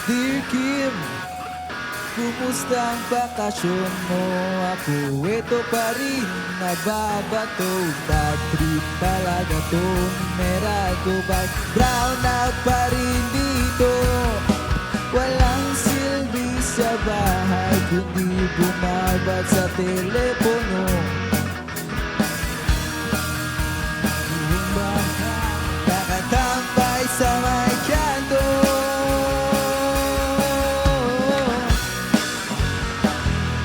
Dear Kim, kumusta ang bakasyon mo? Ako eto pa rin, nagbabato. Bad trip talaga to, Meralco bike. Brown out pa rin dito. Walang silbi sa bahay, kundi bumabad sa telepono. Nakatambay sa may kanto.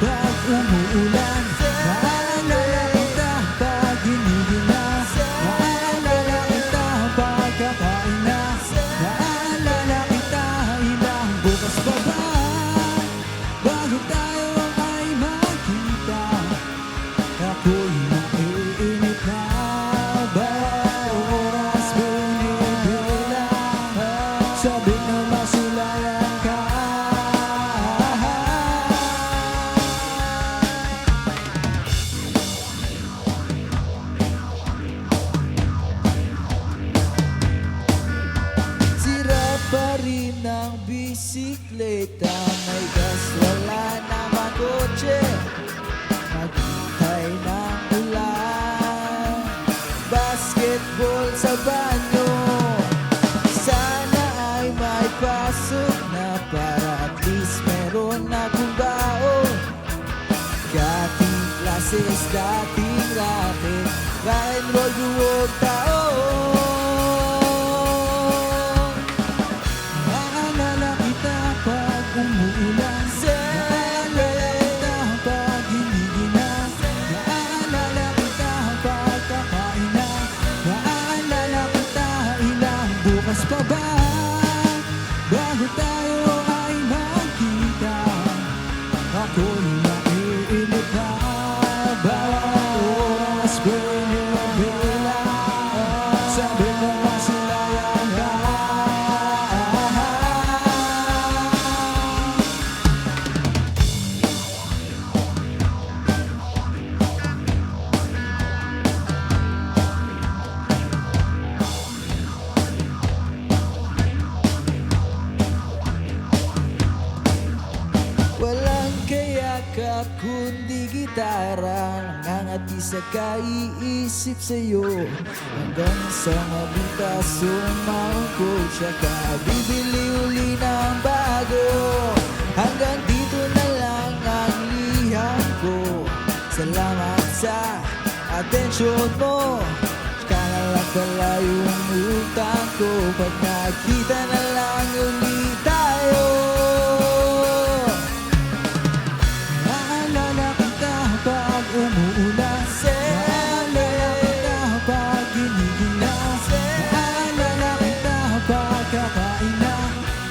Pag umuulan, naalala kita pag ginigina. Naalala kita pag kakain na. Naalala kita ilang bukas pa ba bago tayo ay magkita. Ako'y naiinip na bawat oras binibila. Sabi na masulayan ka. Sira pa rin ang bisikleta, may gas, wala namang kotse. Maghintay ng ulan, basketball sa banyo. Sana ay may pasok na para at least meron akong baon. Dating classes, dating racket, rock and roll buong taon. Naalala kita pag umuulan. Naalala kita pag ginigina. Naalala kita pag kakain na. Naalala kita ilang bukas pa ba bago tayo ay magkita. Ako'y naiinip na bawat oras binibila. Sabi mo masilayan ka. Walang kayakap kundi gitara, nangangati sa kaiisip sa'yo. Hanggang sa mabutas sumahon ko, tsaka bibili uli ng bago. Hanggang dito na lang ang liham ko. Salamat sa atensyon mo. Tsaka na lang pala yung utang ko. Pag nakita na lang ulit tayo. Naalala kita pag umuulan. Naalala kita pag ginigina. Naalala kita pag kakain na.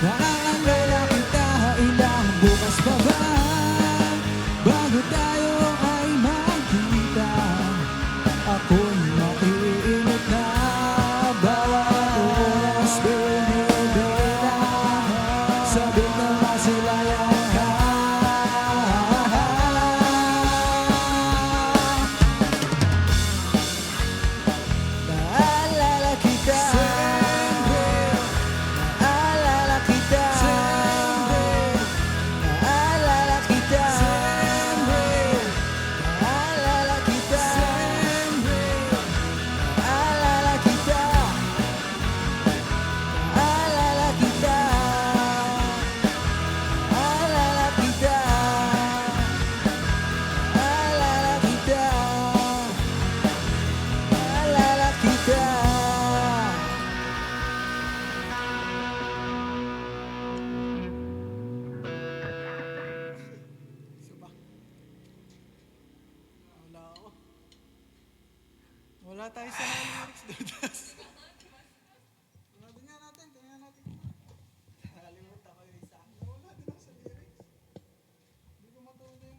Naalala kita ilang bukas pa ba bago tayo ay magkita. Ako'y naiinip na bawat oras binibila. Sabi na masilayan ka. Naalala kita. Naalala kita. Naalala kita. Naalala kita. Naalala kita. Naalala kita. Naalala kita. Naalala kita. Naalala kita. Wala tayo sa lyrics, dudas.